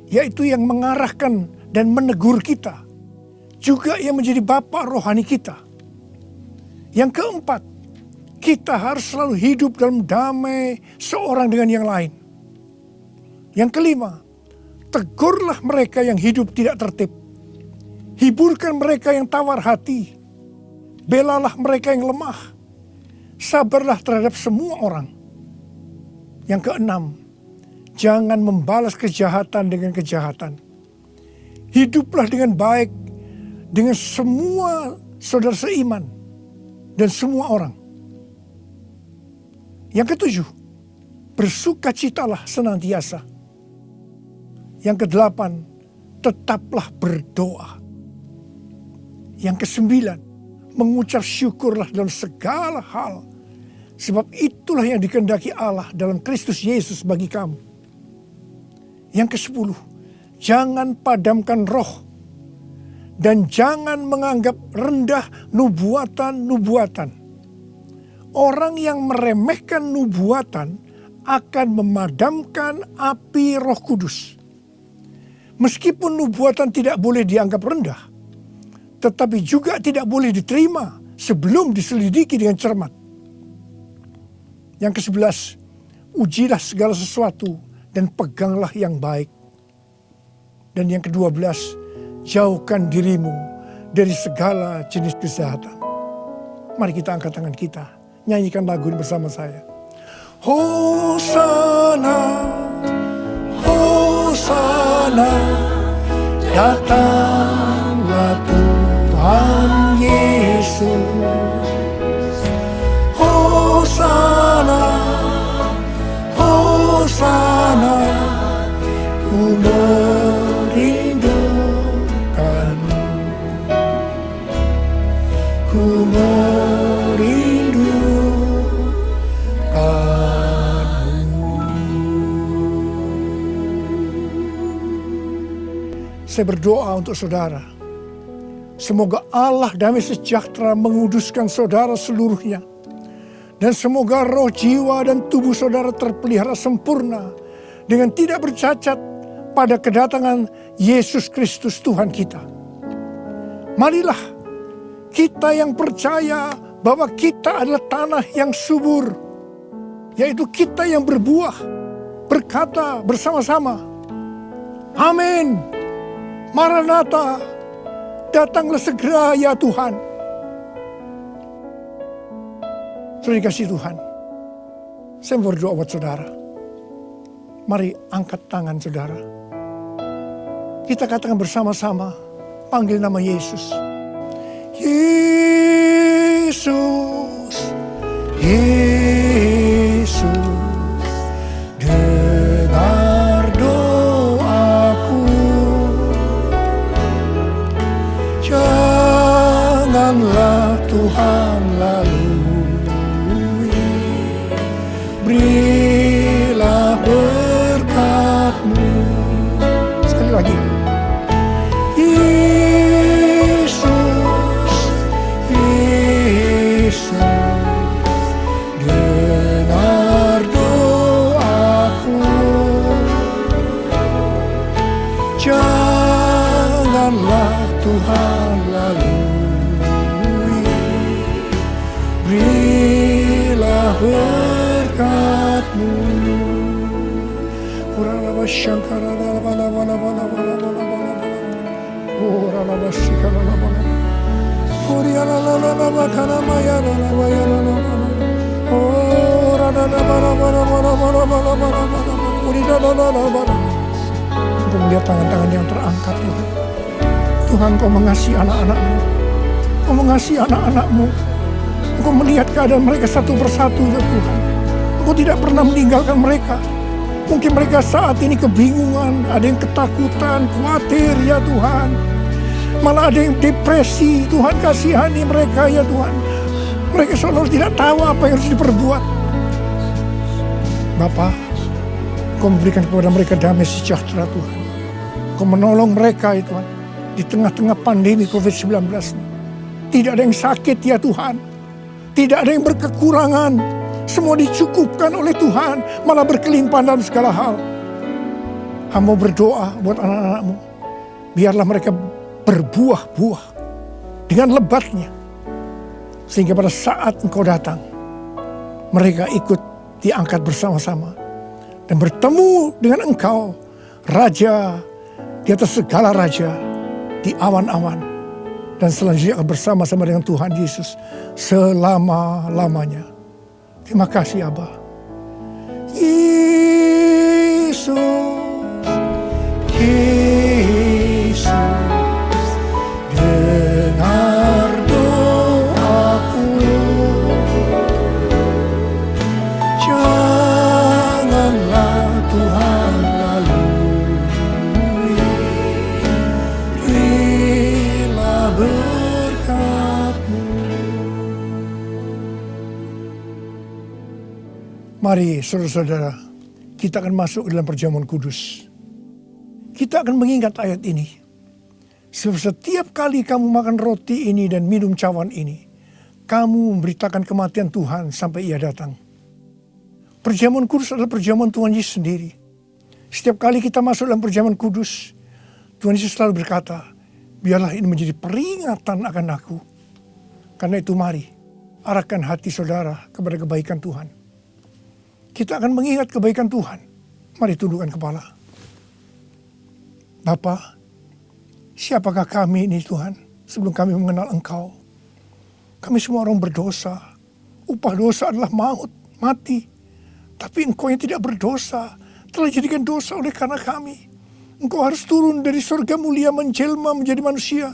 yaitu yang mengarahkan dan menegur kita, juga yang menjadi bapa rohani kita. Yang keempat, kita harus selalu hidup dalam damai seorang dengan yang lain. Yang kelima, tegurlah mereka yang hidup tidak tertib. Hiburkan mereka yang tawar hati. Belalah mereka yang lemah. Sabarlah terhadap semua orang. Yang keenam, jangan membalas kejahatan dengan kejahatan. Hiduplah dengan baik dengan semua saudara seiman dan semua orang. Yang ketujuh, bersukacitalah senantiasa. Yang kedelapan, tetaplah berdoa. Yang kesembilan, mengucap syukurlah dalam segala hal, sebab itulah yang dikehendaki Allah dalam Kristus Yesus bagi kamu. Yang kesepuluh, jangan padamkan roh dan jangan menganggap rendah nubuatan-nubuatan. Orang yang meremehkan nubuatan akan memadamkan api Roh Kudus. Meskipun nubuatan tidak boleh dianggap rendah, tetapi juga tidak boleh diterima sebelum diselidiki dengan cermat. Yang ke-11, ujilah segala sesuatu dan peganglah yang baik. Dan yang ke-12, jauhkan dirimu dari segala jenis kejahatan. Mari kita angkat tangan kita, nyanyikan lagu ini bersama saya. Hosana, Hosana, datanglah Tuhan Yesus. Hosana, Hosana, ku merindukanmu, ku merindukanmu. Saya berdoa untuk saudara. Semoga Allah damai sejahtera menguduskan saudara seluruhnya. Dan semoga roh, jiwa, dan tubuh saudara terpelihara sempurna dengan tidak bercacat pada kedatangan Yesus Kristus Tuhan kita. Marilah kita yang percaya bahwa kita adalah tanah yang subur, yaitu kita yang berbuah, berkata bersama-sama, amin. Maranatha, datanglah segera ya Tuhan. Saudara dikasihi Tuhan, saya berdoa buat saudara. Mari angkat tangan saudara. Kita katakan bersama-sama, panggil nama Yesus. Yesus, Yesus, dengar doaku. Janganlah Tuhan lalui, berilah berkat-Mu. Sekali lagi. Yesus, Yesus, dengar doaku. Janganlah Tuhan lalui, berilah berkat-Mu. Untuk melihat tangan-tangan yang terangkat, Tuhan. Tuhan, Kau mengasihi anak-anak-Mu. Kau mengasihi anak-anak-Mu. Engkau melihat keadaan mereka satu persatu, ya Tuhan. Engkau tidak pernah meninggalkan mereka. Mungkin mereka saat ini kebingungan, ada yang ketakutan, khawatir, ya Tuhan. Malah ada yang depresi, Tuhan kasihani mereka, ya Tuhan. Mereka seolah tidak tahu apa yang harus diperbuat. Bapa, Kau memberikan kepada mereka damai sejahtera, Tuhan. Kau menolong mereka, ya Tuhan, di tengah-tengah pandemi COVID-19. Tidak ada yang sakit, ya Tuhan. Tidak ada yang berkekurangan. Semua dicukupkan oleh Tuhan, malah berkelimpahan dalam segala hal. Hamba berdoa buat anak-anak-Mu. Biarlah mereka berbuah-buah dengan lebatnya. Sehingga pada saat Engkau datang, mereka ikut diangkat bersama-sama. Dan bertemu dengan Engkau, Raja di atas segala raja, di awan-awan. Dan selanjutnya bersama-sama dengan Tuhan Yesus selama-lamanya. Terima kasih Abba. Yesus, Yesus, dengar doaku. Janganlah Tuhan lalui, berilah berkat-Mu. Mari saudara-saudara, kita akan masuk dalam perjamuan kudus. Kita akan mengingat ayat ini. Sebab setiap kali kamu makan roti ini dan minum cawan ini, kamu memberitakan kematian Tuhan sampai Ia datang. Perjamuan kudus adalah perjamuan Tuhan Yesus sendiri. Setiap kali kita masuk dalam perjamuan kudus, Tuhan Yesus selalu berkata, biarlah ini menjadi peringatan akan aku. Karena itu mari, arahkan hati saudara kepada kebaikan Tuhan. Kita akan mengingat kebaikan Tuhan. Mari tundukkan kepala. Bapa, siapakah kami ini Tuhan sebelum kami mengenal Engkau? Kami semua orang berdosa. Upah dosa adalah maut, mati. Tapi Engkau yang tidak berdosa telah jadikan dosa oleh karena kami. Engkau harus turun dari surga mulia menjelma menjadi manusia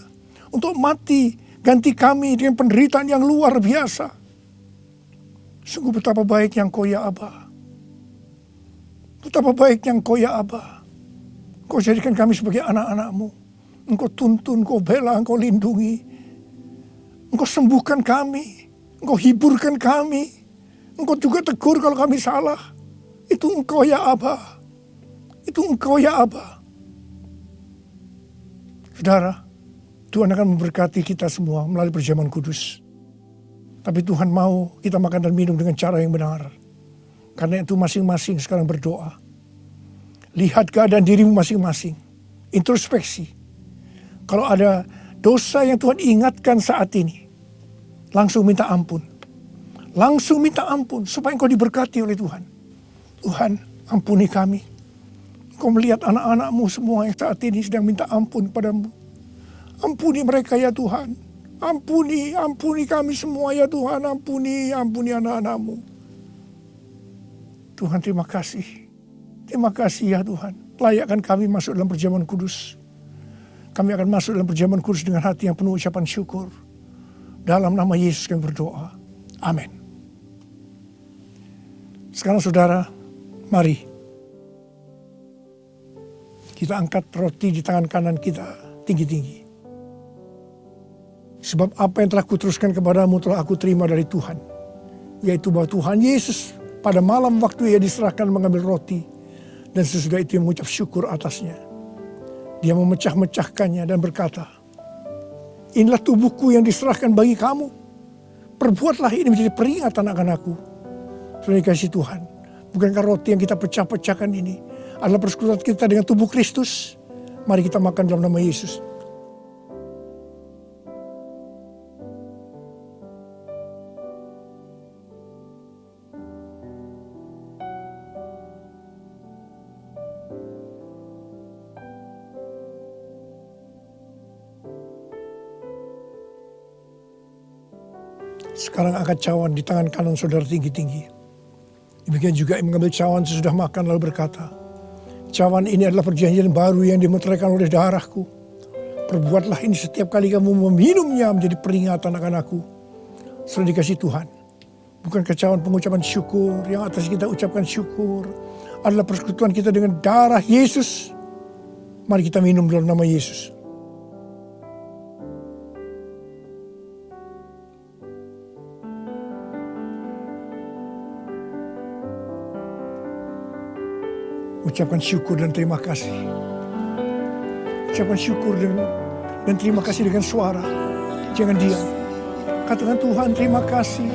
untuk mati ganti kami dengan penderitaan yang luar biasa. Sungguh betapa baik yang Kau ya Aba. Betapa baiknya Engkau ya Aba. Engkau jadikan kami sebagai anak-anak-Mu. Engkau tuntun, Engkau bela, Engkau lindungi. Engkau sembuhkan kami. Engkau hiburkan kami. Engkau juga tegur kalau kami salah. Itu Engkau ya Aba. Itu Engkau ya Aba. Saudara, Tuhan akan memberkati kita semua melalui perjamuan kudus. Tapi Tuhan mau kita makan dan minum dengan cara yang benar. Karena itu masing-masing sekarang berdoa. Lihat keadaan dirimu masing-masing. Introspeksi. Kalau ada dosa yang Tuhan ingatkan saat ini, langsung minta ampun. Langsung minta ampun supaya engkau diberkati oleh Tuhan. Tuhan, ampuni kami. Engkau melihat anak-anak-Mu semua yang saat ini sedang minta ampun kepadamu. Ampuni mereka ya Tuhan. Ampuni kami semua ya Tuhan. Ampuni anak-anak-Mu. Tuhan terima kasih. Terima kasih ya Tuhan. Layakkan kami masuk dalam perjamuan kudus. Kami akan masuk dalam perjamuan kudus dengan hati yang penuh ucapan syukur. Dalam nama Yesus kami berdoa. Amin. Sekarang saudara, mari. Kita angkat roti di tangan kanan kita tinggi-tinggi. Sebab apa yang telah kuteruskan kepadamu telah aku terima dari Tuhan. Yaitu bahwa Tuhan Yesus pada malam waktu Ia diserahkan mengambil roti. Dan sesudah itu Ia mengucap syukur atasnya. Dia memecah-mecahkannya dan berkata, inilah tubuhku yang diserahkan bagi kamu. Perbuatlah ini menjadi peringatan akan aku. Saudara kasih Tuhan, bukankah roti yang kita pecah-pecahkan ini adalah persekutuan kita dengan tubuh Kristus? Mari kita makan dalam nama Yesus. Sekarang angkat cawan di tangan kanan saudara tinggi-tinggi. Demikian juga yang mengambil cawan sesudah makan lalu berkata, cawan ini adalah perjanjian baru yang dimeteraikan oleh darahku. Perbuatlah ini setiap kali kamu meminumnya menjadi peringatan akan aku. Sudah dikasih Tuhan. Bukan cawan pengucapan syukur, yang atas kita ucapkan syukur adalah persekutuan kita dengan darah Yesus. Mari kita minum dalam nama Yesus. Ucapkan syukur dan terima kasih. Ucapkan syukur dan terima kasih dengan suara. Jangan diam. Katakan, Tuhan terima kasih.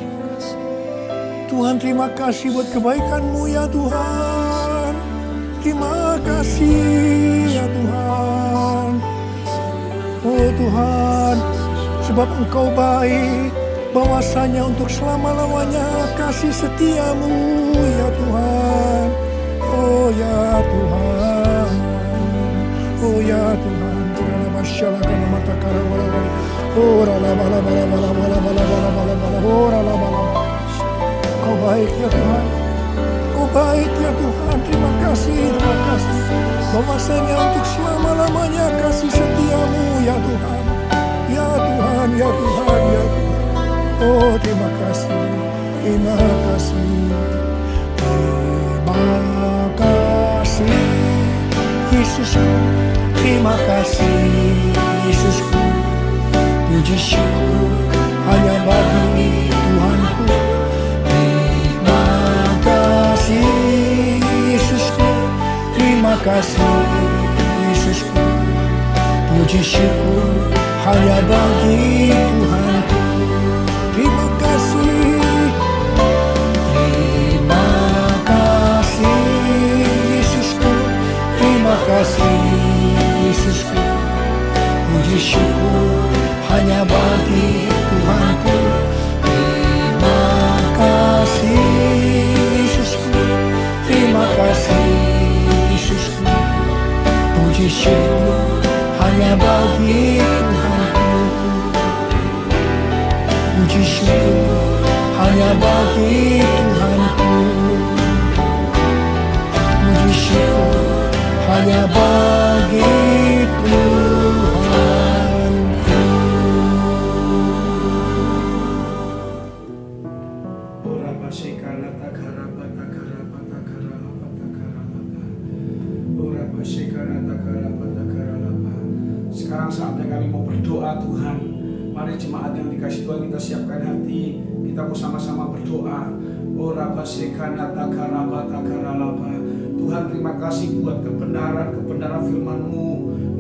Tuhan terima kasih buat kebaikan-Mu ya Tuhan. Terima kasih ya Tuhan. Oh Tuhan, sebab Engkau baik, bahwasanya untuk selama-lamanya kasih setia-Mu ya Tuhan. Oh ya Tuhan, oh ya Tuhan, Ora masyaallah kana mata karawala, ora la bala bala bala bala bala bala bala bala, ora la bala. Kau baik ya Tuhan, Kau baik ya Tuhan, terima kasih, bahwasanya untuk selama-lamanya kasih setia-Mu ya Tuhan, ya Tuhan, ya Tuhan, ya Tuhan. Oh terima kasih, terima kasih. Terima kasih Yesusku, terima kasih Yesusku. Puji syukur hanya bagi Tuhanku. Terima kasih Yesusku, terima kasih Yesusku. Puji syukur hanya bagi Tuhanku. Terima kasih. Terima kasih Yesusku, puji syukur hanya bagi Tuhanku. Terima kasih Yesusku, terima kasih Yesusku, puji syukur hanya bagi Tuhanku. Puji syukur hanya bagi Tuhanku. Puji syukur hanya bagi Tuhanku. Ora basikala takara patakara patakara patakara lapa. Ora basikala takara patakara lapa. Sekarang saatnya kami mau berdoa Tuhan. Mari jemaat yang dikasih Tuhan, kita siapkan hati. Kita mau sama-sama berdoa. Ora basikala takara patakara lapa. Tuhan, terima kasih buat kebenaran firman-Mu.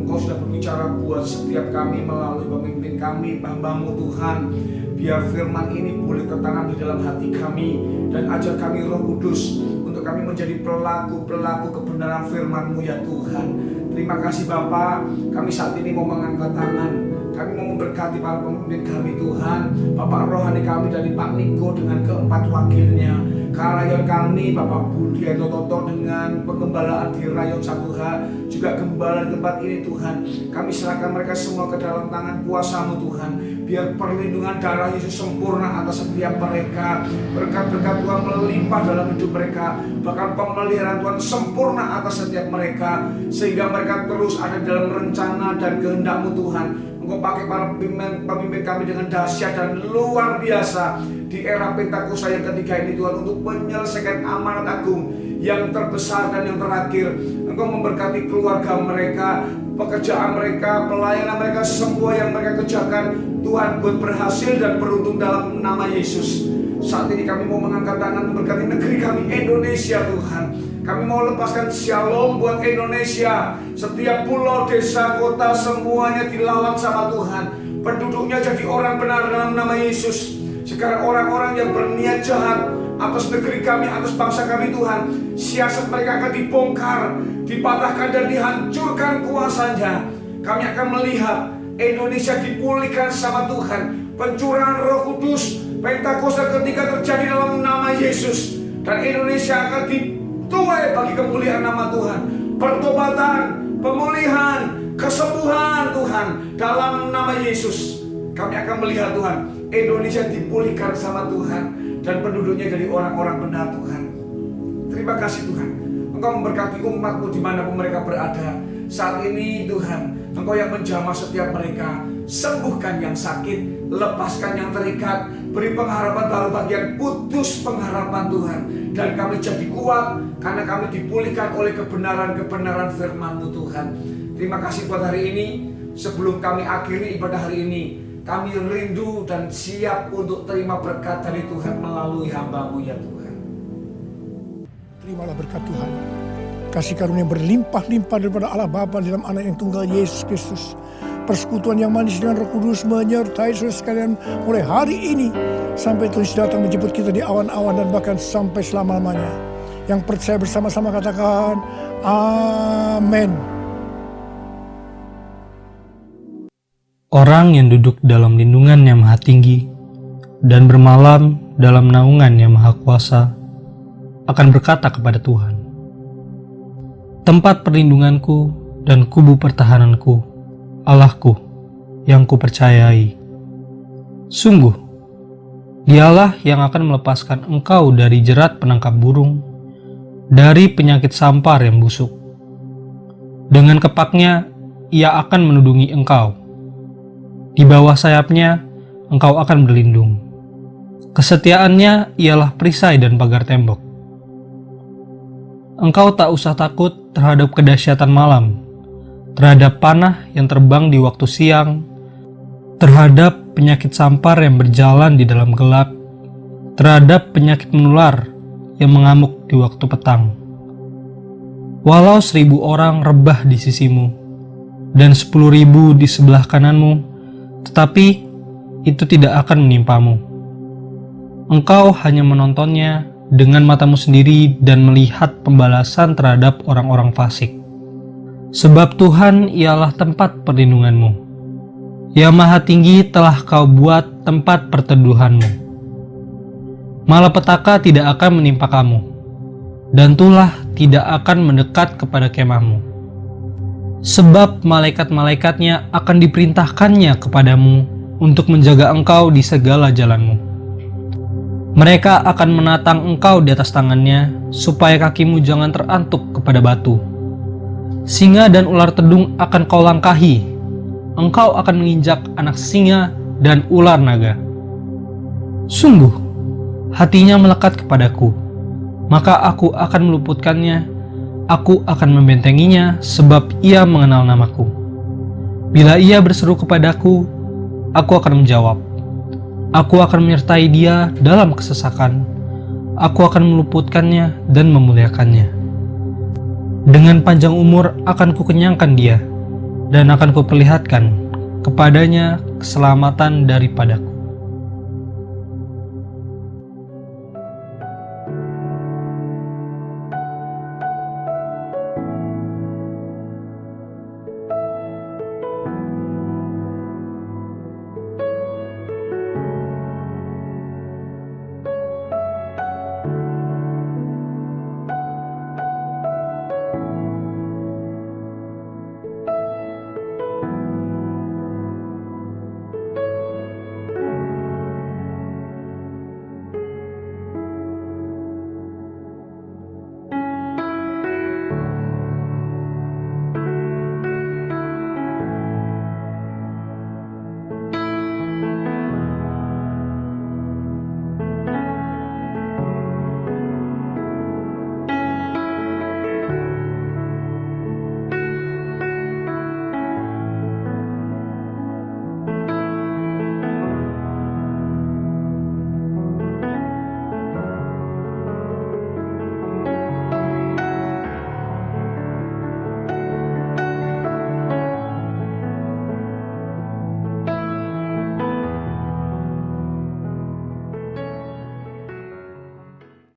Engkau sudah berbicara buat setiap kami melalui pemimpin kami, hamba-Mu Tuhan. Biar firman ini boleh tertanam di dalam hati kami. Dan ajar kami Roh Kudus untuk kami menjadi pelaku-pelaku kebenaran firman-Mu ya Tuhan. Terima kasih Bapa. Kami saat ini mau mengangkat tangan. Kami mau memberkati para pemimpin kami Tuhan. Bapak rohani kami dari Pak Niko dengan keempat wakilnya. Karayon kami Bapak Budi Toto dengan pengembalaan di Rayon 1H, juga gembala di tempat ini Tuhan. Kami serahkan mereka semua ke dalam tangan kuasa-Mu Tuhan. Biar perlindungan darah Yesus sempurna atas setiap mereka. Berkat-berkat Tuhan melimpah dalam hidup mereka. Bahkan pemeliharaan Tuhan sempurna atas setiap mereka, sehingga mereka terus ada dalam rencana dan kehendak-Mu Tuhan. Engkau pakai para pemimpin kami dengan dahsyat dan luar biasa di era Pentakosta yang ketiga ini Tuhan, untuk menyelesaikan amanat agung yang terbesar dan yang terakhir. Engkau memberkati keluarga mereka, pekerjaan mereka, pelayanan mereka, semua yang mereka kerjakan Tuhan buat berhasil dan beruntung dalam nama Yesus. Saat ini kami mau mengangkat tangan memberkati negeri kami Indonesia Tuhan. Kami mau lepaskan shalom buat Indonesia. Setiap pulau, desa, kota, semuanya dilawan sama Tuhan. Penduduknya jadi orang benar dalam nama Yesus. Sekarang orang-orang yang berniat jahat atas negeri kami, atas bangsa kami Tuhan, siasat mereka akan dibongkar, dipatahkan dan dihancurkan kuasanya. Kami akan melihat Indonesia dipulihkan sama Tuhan. Pencurahan Roh Kudus Pentakosta ketika terjadi dalam nama Yesus. Dan Indonesia akan dituai bagi kemuliaan nama Tuhan. Pertobatan, pemulihan, kesembuhan Tuhan dalam nama Yesus. Kami akan melihat Tuhan, Indonesia dipulihkan sama Tuhan, dan penduduknya jadi orang-orang benar Tuhan. Terima kasih Tuhan, Engkau memberkati umat-Mu dimanapun mereka berada. Saat ini Tuhan, Engkau yang menjamah setiap mereka. Sembuhkan yang sakit, lepaskan yang terikat, beri pengharapan baru bagi yang putus pengharapan Tuhan. Dan kami jadi kuat karena kami dipulihkan oleh kebenaran-kebenaran firman-Mu Tuhan. Terima kasih buat hari ini. Sebelum kami akhiri ibadah hari ini, kami rindu dan siap untuk terima berkat dari Tuhan melalui hamba-Mu ya Tuhan. Terimalah berkat Tuhan. Kasih karunia berlimpah-limpah daripada Allah Bapa dalam Anak yang tunggal Yesus Kristus. Persekutuan yang manis dengan Roh Kudus menyertai saudara sekalian mulai hari ini sampai Tuhan datang menjemput kita di awan-awan dan bahkan sampai selama-lamanya. Yang percaya bersama-sama katakan amin. Orang yang duduk dalam lindungan yang maha tinggi dan bermalam dalam naungan yang maha kuasa akan berkata kepada Tuhan, tempat perlindunganku dan kubu pertahananku, Allahku yang kupercayai. Sungguh, Dialah yang akan melepaskan engkau dari jerat penangkap burung, dari penyakit sampar yang busuk. Dengan kepaknya, Ia akan menudungi engkau. Di bawah sayapnya, engkau akan berlindung. Kesetiaannya ialah perisai dan pagar tembok. Engkau tak usah takut terhadap kedahsyatan malam, terhadap panah yang terbang di waktu siang, terhadap penyakit sampar yang berjalan di dalam gelap, terhadap penyakit menular yang mengamuk di waktu petang. Walau 1000 orang rebah di sisimu, dan 10.000 di sebelah kananmu, tetapi itu tidak akan menimpamu. Engkau hanya menontonnya dengan matamu sendiri dan melihat pembalasan terhadap orang-orang fasik. Sebab Tuhan ialah tempat perlindunganmu. Ya Maha Tinggi telah kau buat tempat perteduhanmu. Malapetaka tidak akan menimpa kamu, dan tulah tidak akan mendekat kepada kemahmu. Sebab malaikat-malaikatnya akan diperintahkannya kepadamu untuk menjaga engkau di segala jalanmu. Mereka akan menatang engkau di atas tangannya, supaya kakimu jangan terantuk kepada batu. Singa dan ular tedung akan kau langkahi. Engkau akan menginjak anak singa dan ular naga. Sungguh, hatinya melekat kepadaku, maka aku akan meluputkannya. Aku akan membentenginya, sebab ia mengenal namaku. Bila ia berseru kepadaku, aku akan menjawab. Aku akan menyertai dia dalam kesesakan. Aku akan meluputkannya dan memuliakannya. Dengan panjang umur akan kukenyangkan dia, dan akan kuperlihatkan kepadanya keselamatan daripadaku.